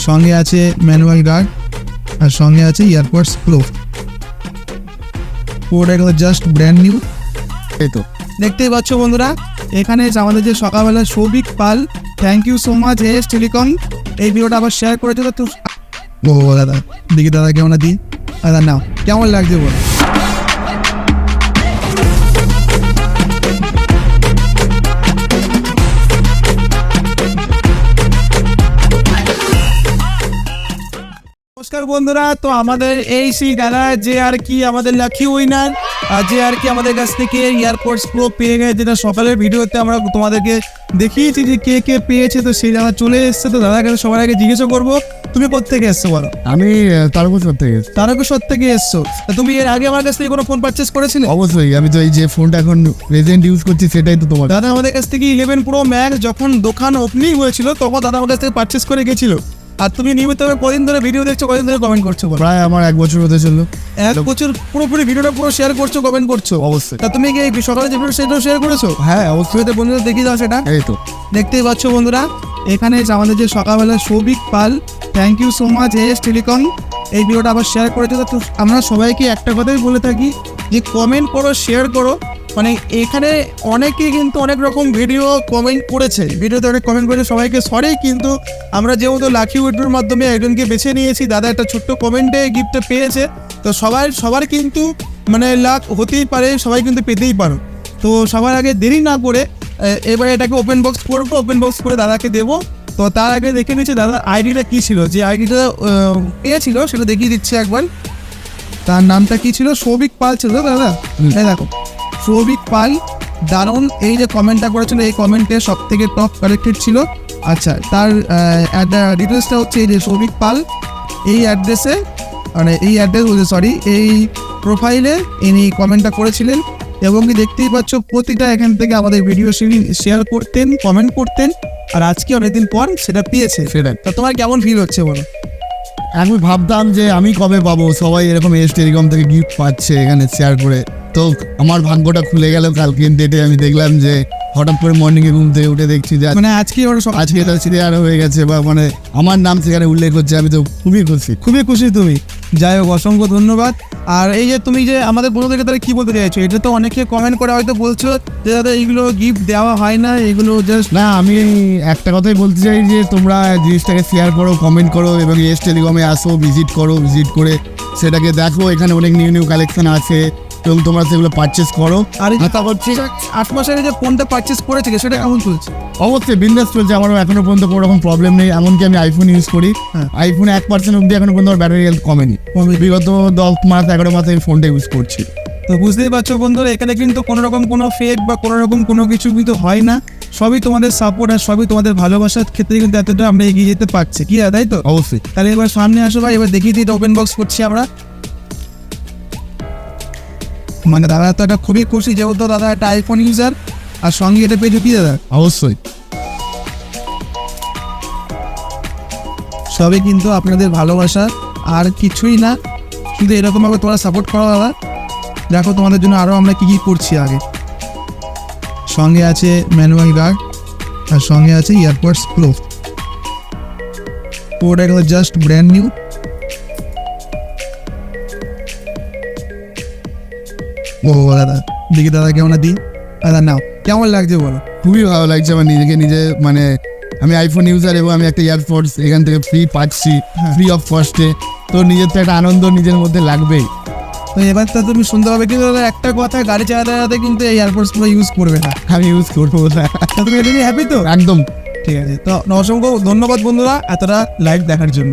সঙ্গে আছে manual guard আর সঙ্গে আছে এয়ারপডস প্রো। পুরোটা এগুলো জাস্ট ব্র্যান্ড নিউ। এই তো দেখতেই পাচ্ছ বন্ধুরা, এখানে আমাদের যে সকালবেলা Souvik Pal, thank you so much S telecom, এই ভিডিওটা আবার শেয়ার করেছে। তো ও দাদা দেখি দাদা কেমন দিই দাদা, নাও কেমন লাগছে বল। নমস্কার বন্ধুরা, তো আমাদের এই সেই দাদা যে আর কি আমাদের লাকি উইনার, যে আর কি আমাদের কাছ থেকে এয়ারপডস প্রো পেয়ে গেছে, যেটা সকালের ভিডিওতে আমরা তোমাদেরকে দেখিয়েছি যে কে কে পেয়েছে। তো সেই দাদা চলে এসছে। তো দাদাকে সবার আগে জিজ্ঞাসা করবো, তুমি কোথেকে এসছো বলো? আমি তারকেশ্বর থেকে। তারকেশ্বর থেকে এসছো। তুমি এর আগে আমার কাছ থেকে কোনো ফোন পারচেস করেছিলে? অবশ্যই, আমি তো এই যে ফোনটা এখন প্রেজেন্ট ইউজ করছি সেটাই তো তোমার। দাদা আমাদের কাছ থেকে 11 প্রো ম্যাক্স যখন দোকান ওপেনিং হয়েছিল তখন দাদা আমার কাছ থেকে পারচেস করে গেছিল। আর তুমি নিয়মিত কদিন ধরে ভিডিও দেখছো, কদিন ধরে কমেন্ট করছো? প্রায় আমার 1 বছর হতে চললো। 1 বছর পুরোপুরি ভিডিওটা পুরো শেয়ার করছো, কমেন্ট করছো? অবশ্যই। তা তুমি কি সকালে যে ভিডিও সেটাও শেয়ার করেছো? হ্যাঁ অবশ্যই, বন্ধুরা দেখিয়ে দাও সেটা। এই তো দেখতেই পাচ্ছ বন্ধুরা, এখানে আমাদের যে সকালবেলা Souvik Pal, thank you so much S telecom, এই ভিডিওটা আবার শেয়ার করেছে। তো আমরা সবাইকে একটা কথাই বলে থাকি যে কমেন্ট করো, শেয়ার করো। মানে এখানে অনেকে কিন্তু অনেক রকম ভিডিও কমেন্ট করেছে, ভিডিওতে অনেক কমেন্ট করেছে, সবাইকে সরি। কিন্তু আমরা যেহেতু লাকি উইড্রোর মাধ্যমে একজনকে বেছে নিয়েছি, দাদা একটা ছোট্ট কমেন্টে গিফটটা পেয়েছে। তো সবার কিন্তু মানে লাক হতেই পারে, সবাই কিন্তু পেতেই পারো। তো সবার আগে দেরি না করে এবারে এটাকে ওপেন বক্স করবো, ওপেন বক্স করে দাদাকে দেবো। তো তার আগে দেখে নিচ্ছি দাদার আইডিটা কী ছিল, যে আইডিটা পেয়েছিল সেটা দেখিয়ে দিচ্ছি একবার। তার নামটা কী ছিল? সৌভিক পাল ছিল দাদা। হ্যাঁ দেখো, সৌভিক পাল দারুণ। এই যে কমেন্টটা করেছিল, এই কমেন্টে সব থেকে টপ কালেক্টেড ছিল। আচ্ছা, তার ডিটেলসটা হচ্ছে এই যে সৌভিক পাল এই অ্যাড্রেসে, মানে এই এই প্রোফাইলে ইনি কমেন্টটা করেছিলেন। এবং কি দেখতেই পাচ্ছ প্রতিটা এখান থেকে আমাদের ভিডিও শেয়ার করতেন, কমেন্ট করতেন। আর আজকে অনেকদিন পর সেটা পেয়েছে। সেটাই। তা তোমার কেমন ফিল হচ্ছে বলো? আমি ভাবতাম যে আমি কবে পাবো, সবাই এরকম এস টেলিকম থেকে গিফট পাচ্ছে এখানে শেয়ার করে। তো আমার ভাগ্যটা খুলে গেল কালকে ডেটে। আমি দেখলাম যে হঠাৎ করে মর্নিংয়ে ঘুম থেকে উঠে দেখছি যে মানে আজকে এটা সিরিয়াল হয়ে গেছে, বা মানে আমার নাম সেখানে উল্লেখ হচ্ছে। আমি তো খুবই খুশি তুমি। যাই হোক, অসংখ্য ধন্যবাদ। আর এই যে তুমি যে আমাদের বন্ধুদেরকে তারা কি বলতে চাইছো? এটা তো অনেকে কমেন্ট করে হয়তো বলছো যে দাদা এইগুলো গিফট দেওয়া হয় না, এগুলো জাস্ট। না, আমি একটা কথাই বলতে চাই যে তোমরা জিনিসটাকে শেয়ার করো, কমেন্ট করো এবং এস টেলিকমে আসো, ভিজিট করে সেটাকে দেখো। এখানে অনেক নিউ কালেকশন আছে এবং তোমরা সেগুলো পারচেস করো। আর 8 মাস আগে যে ফোনটা পারচেস করেছে সেটা কেমন চলছে? অবশ্যই বিন্দাস চলছে। আমারও এখনো পর্যন্ত কোনো রকম প্রবলেম নেই। এমনকি আমি আইফোন ইউজ করি, আইফোনে 1% অব্দি এখনো পর্যন্ত আমার ব্যাটারি হেলথ কমেনি। বিগত 10 মাস 11 মাস আমি ফোনটা ইউজ করছি। তো বুঝতেই পারছো বন্ধুরা, এখানে কিন্তু কোনো রকম কোনো ফেক বা কোনো রকম কোনো কিছু কিন্তু হয় না। সবই তোমাদের সাপোর্ট আর সবই তোমাদের ভালোবাসার ক্ষেত্রে কিন্তু এতটা আমরা এগিয়ে যেতে পারছি। কি তাই তো? অবশ্যই। তাহলে এবার সামনে আসো ভাই, এবার দেখিয়ে দিই ওপেন বক্স করছি আমরা। মানে দাদা তো এটা খুবই খুশি, যেহেতু দাদা একটা আইফোন ইউজার। আর সঙ্গে এটা পেয়েছো কি দাদা? অবশ্যই। সবই কিন্তু আপনাদের ভালোবাসা, আর কিছুই না। শুধু এরকমভাবে তোমরা সাপোর্ট করো দাদা। দেখো তোমাদের জন্য আরও আমরা কী করছি। আগে সঙ্গে আছে ম্যানুয়াল গার্ড আর সঙ্গে আছে এয়ারপডস প্রো। পুরোটা এগুলো জাস্ট ব্র্যান্ড নিউ। ও দাদা দেখি দাদা কেমন দিই দাদা, নাও কেমন লাগছে বলো? খুবই ভালো লাগছে আমার নিজে। মানে আমি আইফোন ইউজার এবং আমি একটা এয়ারপডস এখান থেকে ফ্রি পাচ্ছি, ফ্রি অফ কস্টে। তো নিজের তো একটা আনন্দ নিজের মধ্যে লাগবেই। তো এবার তো তুমি সুন্দরভাবে, কিন্তু একটা কথা, গাড়ি চালাতে কিন্তু এই এয়ারপডস পুরো ইউজ করবে না। আমি ইউজ করবো না। তুমি এটা নিয়ে হ্যাপি তো? একদম ঠিক আছে। তো অসংখ্য ধন্যবাদ বন্ধুরা এতটা লাইভ দেখার জন্য।